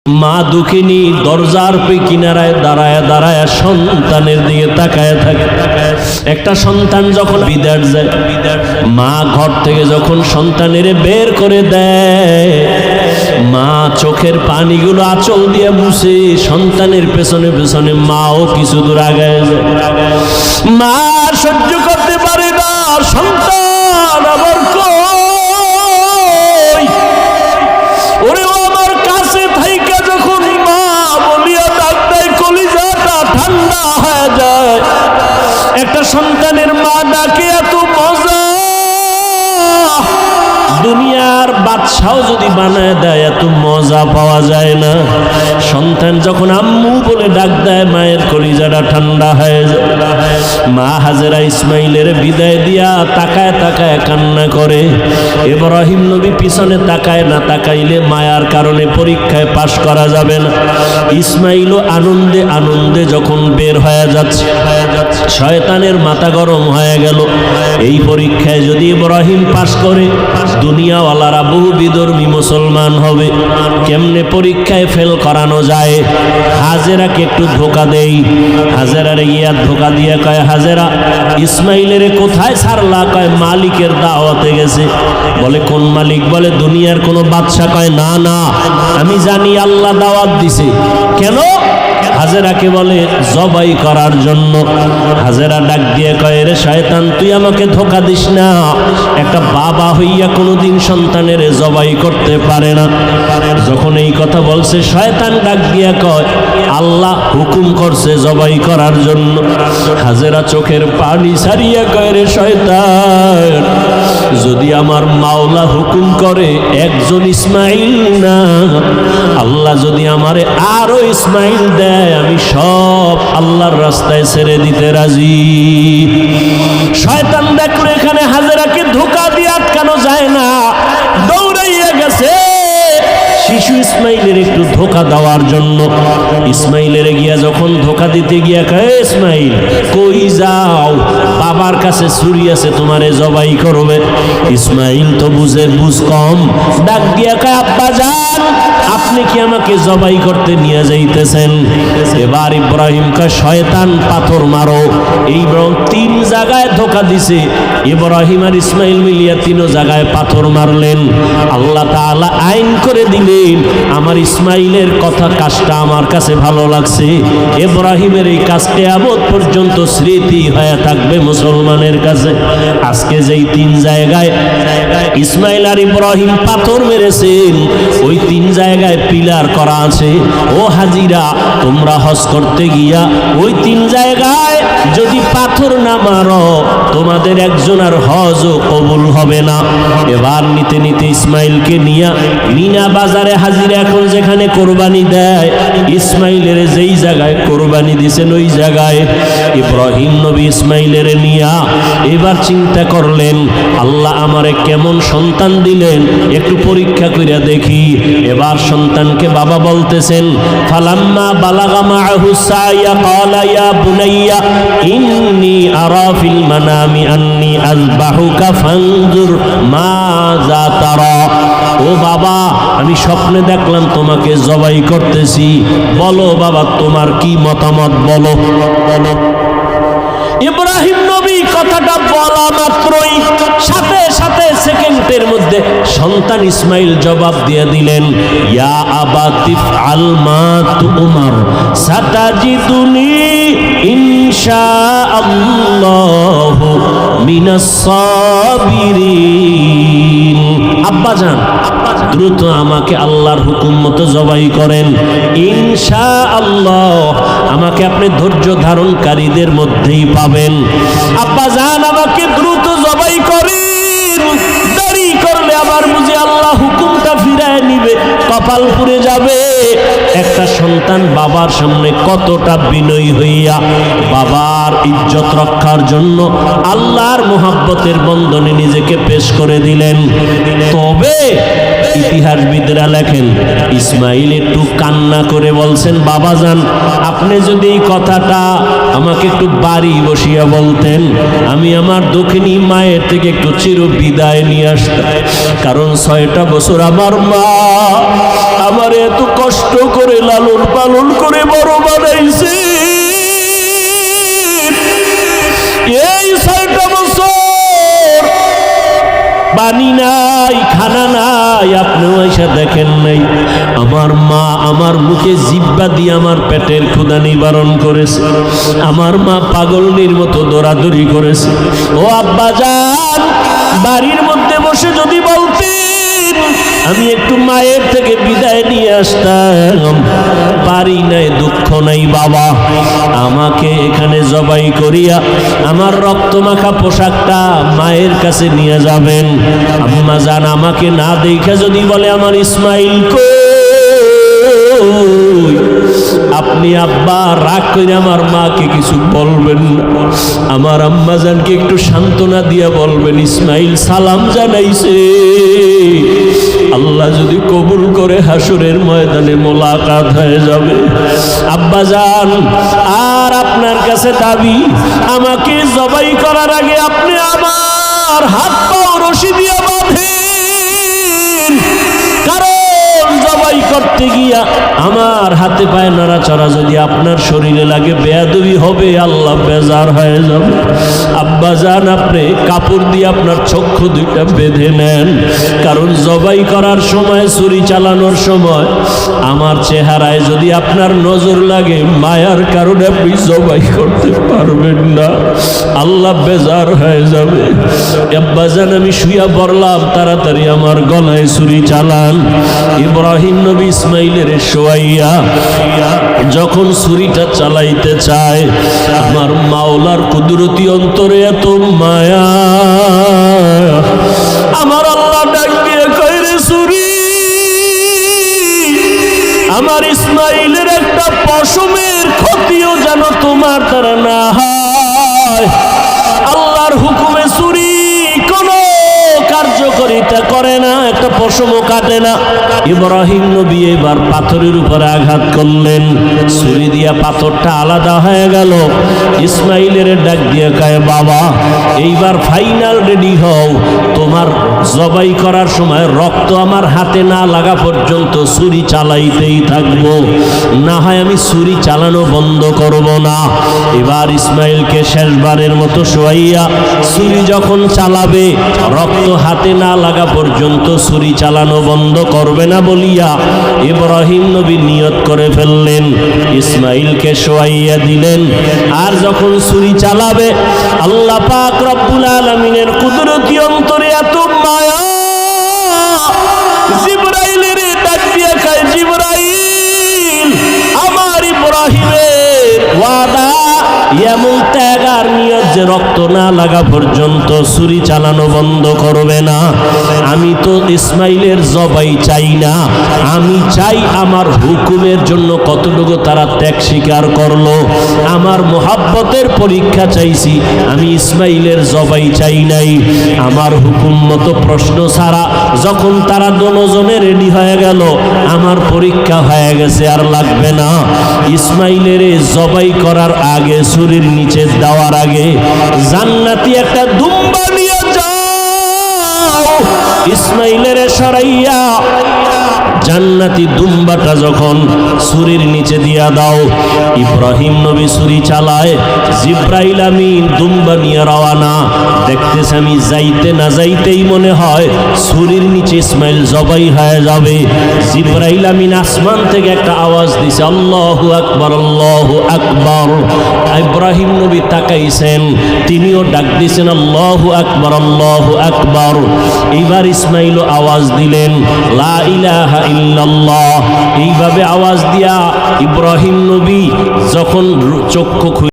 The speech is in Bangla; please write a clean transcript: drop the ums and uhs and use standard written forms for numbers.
মা দুঃখিনী দরজার কিনারায় দাঁড়ায় দাঁড়ায় সন্তানের দিকে তাকায় থাকে। একটা সন্তান যখন বিদায় যায়, মা ঘর থেকে যখন সন্তানের বের করে দেয়, মা চোখের পানিগুলো আঁচল দিয়ে মুছে সন্তানের পেছনে পেছনে মাও কিছু দূর আগায় যায়। মা সহ্য করতে পারে না, সন্তান আবার কই, ওরে আমার কাছে থাইকা যখন মা বলিয়া ডাক দেয়, কলিজাটা ঠান্ডা হয়ে যায়। একটা সন্তানের মা ডাকে এত মজা, দুনিয়ার বাদশাও যদি বানায় দেয় এত মজা পাওয়া যায় না। সন্তান যখন আম্মু বলে ডাক দেয়, মায়ের কলিজাটা ঠান্ডা হয়ে যায়। মা হাজেরা ইসমাইলের বিদায় দিয়া তাকায় তাকায় কান্না করে। ইব্রাহিম নবী পিছনে তাকায় না, তাকাইলে মায়ার কারণে পরীক্ষায় পাশ করা যাবে না। ইসমাইলও আনন্দে আনন্দে যখন বের হয়ে যাচ্ছে, শয়তানের মাথা গরম হয়ে গেল। এই পরীক্ষায় যদি ইব্রাহিম পাশ করে, দুনিয়াওয়ালারা বহু বিধর্মী মুসলমান হবে। কেমনে পরীক্ষায় ফেল করানো যায়? হাজেরাকে একটু ধোকা দেই। হাজেরার ইয়া ধোকা দিয়ে কয়, হাজেরা ইসমাইলের কোথায় ছাড়লা? কয় মালিকের দাওয়াতে গেছে। বলে কোন মালিক? বলে দুনিয়ার কোনো বাদশা। কয় না না, আমি জানি আল্লাহ দাওয়াত দিছে। কেন? হাজেরাকে বলে জবাই করার জন্য। হাজেরা ডাক দিয়ে কয়, রে শয়তান, তুই আমাকে ধোকা দিস না। একটা বাবা হইয়া কোনোদিন সন্তানের জবাই করতে পারে না। যখন এই কথা বলছে, শয়তান ডাক দিয়া কয়, আল্লাহ হুকুম করছে জবাই করার জন্য। হাজেরা চোখের পানি ছাড়িয়া কয়, রে শয়তান, যদি আমার মাওলা হুকুম করে একজন ইসমাইল না, আল্লাহ যদি আমারে আরো ইসমাইল দেয়, আমি সব আল্লাহর রাস্তায় ছেড়ে দিতে রাজি। শয়তান দেখলো এখানে হাজেরাকে ধোকা দিয়ে আটকানো যায় না, দৌড়াইয়া গেছে শিশু ইসমাইলের একটু ধোকা দেওয়ার জন্য। ইসমাইলের গিয়া যখন ধোকা দিতে গিয়া কয়, ইসমাইল কই যাও? বাবার কাছে ছুরি আছে, তোমারে জবাই করবে। ইসমাইল তো বুঝ কম, ডাক দিয়া কয়, আব্বা জান, আপনি কি আমাকে জবাই করতে নিয়ে যাইতেছেন? এবার ইব্রাহিম কয়, শয়তান পাথর মারো। এই তিন জায়গায় ধোকা দিছে। ইব্রাহিম আর ইসমাইল মিলিয়া তিন জায়গায় পাথর মারলেন। আল্লাহ তাআলা আইন করে দিলেন, আমার ইসমাইলের কথা কাজটা আমার কাছে ভালো লাগছে। ইব্রাহিমের এই কাজ কিয়ামত পর্যন্ত স্মৃতি হয়ে থাকবে মুসলমানের কাছে। আজকে যেই তিন জায়গায় ইসমাইল আর ইব্রাহিম পাথর মেরেছেন, ওই তিন জায়গায় পিলার করা আছে। ও হাজিরা, তোমরা হজ করতে গিয়া ওই তিন জায়গায় যদি পাথর না মারো, তোমাদের একজন আর হজও কবুল হবে না। এবার নিতে নিতে ইসমাইলকে নিয়া মিনা বাজারে হাজিরা এখন যেখানে কোরবানি দেয়, ইসমাইলের যেই জায়গায় কোরবানি দিছেন ওই জায়গায় ইব্রাহিম নবী ইসমাইলের নিয়া এবার চিন্তা করলেন, আল্লাহ আমারে কেমন সন্তান দিলেন, একটু পরীক্ষা কইরা দেখি। এবার সন্তানকে বাবা বলতেছেন, ফালাম্মা বালাগা মাআহু সাইয়া ক্বালা ইয়া বুনাইয়া ইন্নী আরা ফিল মানামি আন্নী আযবাহুকা ফানজুর মাযা তারা। ও বাবা, আমি স্বপ্নে দেখলাম তোমাকে জবাই করতেছি, বলো বাবা তোমার কি মতামত, বলো। ইব্রাহিম নবী কথাটা বলা মাত্রই সাথে সাথে সেকেন্ডের মধ্যে সন্তান ইসমাইল জবাব দিয়ে দিলেন, ইয়া আবাতি ফাল মা তুমার সাতাজিদুনি ইনশাআল্লাহু মিনাস সাবিরিন। আব্বাজান, দ্রুত আমাকে আল্লাহর হুকুম মতো জবাই করেন, ইনশাআল্লাহ আমাকে আপনি ধৈর্য ধারণকারীদের মধ্যেই পাবেন। আব্বাজান, আমাকে দ্রুত জবাই করেন, দেরি করলে আবার বুঝি আল্লাহ হুকুমটা ফিরায় নিবে, কপাল পুড়ে যাবে। একটা সন্তান বাবার সামনে কতটা বিনয়ী হইয়া বাবার ইজ্জত রক্ষার জন্য আল্লাহর মোহাব্বতের বন্ধনে নিজেকে পেশ করে দিলেন। তবে ইতিহাসবিদরা লেখেন, ইসমাইল একটু কান্না করে বলছেন, বাবাজান, আপনি যদি এই কথাটা আমাকে একটু বাড়ি বসিয়া বলতেন, আমি আমার দক্ষিণী মায়ের থেকে একটু চির বিদায় নিয়ে আসতাম। কারণ 6টা বছর আমার মা আমার এত কষ্ট করে লালন পালন করে বড় বানাইছে, এই 6টা বছর পানি নাই, খানা নাই, আপনিও এসে দেখেন নাই। আমার মা আমার মুখে জিহ্বা দিয়ে আমার পেটের ক্ষুধা নিবারণ করেছে। আমার মা পাগলনির মতো দৌড়াদৌড়ি করেছে। ও আব্বা জান, বাড়ির মধ্যে বসে যদি বলতেন আমি একটু মায়ের থেকে বিদায় নিয়ে আসতাম, পারি নাই, দুঃখ নাই বাবা, আমাকে এখানে জবাই করিয়া আমার রক্তমাখা পোশাকটা মায়ের কাছে নিয়ে যাবেন। আম্মা জান আমাকে না দেখে যদি বলে আমার ইসমাইল কই, আপনি আব্বা রাগ করে আমার মাকে কিছু বলবেন না, আমার আম্মা জানকে একটু সান্ত্বনা দিয়ে বলবেন ইসমাইল সালাম জানাইছে, আল্লাহ যদি কবুল করে হাসরের ময়দানে মোলাকাত হয়ে যাবে। আব্বা জান আর আপনার কাছে দাবি, আমাকে জবাই করার আগে আপনি আমার হাত পা রশি দিয়ে বাঁধেন, কারণ জবাই করতে গিয়া আমার হাতে পায়ে নাড়াচড়া যদি আপনার শরীরে লাগে বেয়াদবি হবে, আল্লাহ বেজার হয়ে যাবে। আব্বা জান আপনি কাপড় দিয়ে আপনার চক্ষু দুইটা বেঁধে নেন, কারণ জবাই করার সময়, ছুরি চালানোর সময় আমার চেহারায় যদি আপনার নজর লাগে, মায়ার কারণে আপনি জবাই করতে পারবেন না, আল্লাহ বেজার হয়ে যাবে। আব্বা জান আমি শুয়া পড়লাম, তাড়াতাড়ি আমার গলায় ছুরি চালান। ইব্রাহিম নবী ইসমাইলের শোয়াইয়া যখন ছুরিটা চালাইতে চায়, আমার মাওলার কুদরতি অন্তরে এত মায়া, আমার আল্লাহ ডাক দিয়ে কয় রে ছুরি, আমার ইসমাইলের একটা পশমের ক্ষতিও যেন তোমার দ্বারা না হয়। আল্লাহর হুকুমে ছুরি কোনো কার্যকারিতা করে না, একটা পশমও কাটে না। ইব্রাহিম নবী এবার পাথরের উপরে আঘাত করলেন, ছুরি দিয়া পাথরটা আলাদা হয়ে গেল। ইসমাইলের ডাক দিয়ে কয় বাবা এইবার ফাইনাল রেডি হও, তোমার জবাই করার সময় রক্ত আমার হাতে না লাগা পর্যন্ত ছুরি চালাইতেই থাকবো, না হয় আমি ছুরি চালানো বন্ধ করব না। এবার ইসমাইলকে শেষবারের মতো শোয়াইয়া ছুরি যখন চালাবে, রক্ত হাতে না লাগা পর্যন্ত ছুরি চালানো বন্ধ করবে না বলিয়া ইব্রাহিম নবী নিয়ত করে ফেললেন। ইসমাইলকে শোয়াইয়া দিলেন, আর যখন ছুরি চালাবে, আল্লাহ পাক রব্বুল আলামিনের কুদরতি অন্তরে এত মায়া, জিবরাইলের ডাক দিয়া কয় জিবরাইল, আমার ইব্রাহিমের ওয়াদা এমন ত্যাগ আর নিয়ত যে রক্ত না লাগা পর্যন্ত ছুরি চালানো বন্ধ করবে না। আমি তো ইসমাইলের জবাই চাই না, আমি চাই আমার হুকুমের জন্য কতটুকু তারা ত্যাগ স্বীকার করলো। আমার মোহাব্বতের পরীক্ষা চাইছি, আমি ইসমাইলের জবাই চাই নাই। আমার হুকুম মতো প্রশ্ন ছাড়া যখন তারা দুজনে রেডি হয়ে গেল, আমার পরীক্ষা হয়ে গেছে, আর লাগবে না। ইসমাইলের জবাই করার আগে, ছুরির নিচে দেওয়ার আগে জান্নাতি একটা দুম্বা নিয়ে যাও, ইসমাইলের সরাইয়া জান্নাতি দুম্বাটা যখন ছুরির নিচে দিয়া দাও। ইব্রাহিম নবী ছুরি চালায়, জিব্রাইল আমিন দুম্বা নিয়ে রওয়ানা। দেখতেছে আমি যাইতে না যাইতেই মনে হয় ছুরির নিচে ইসমাইল জবাই হয়ে যাবে। জিব্রাইল আমিন আসমান থেকে একটা আওয়াজ দিছে, আল্লাহু আকবার, আল্লাহু আকবার। ইব্রাহিম নবী তাকাইছেন, তিনিও ডাক দিছেন আল্লাহু আকবার, আল্লাহু আকবার। এইবার ইসমাইলও আওয়াজ দিলেন লা ইলাহা ইল্লাল্লাহ। এইভাবে আওয়াজ দিয়া ইব্রাহিম নবী যখন চক্ষু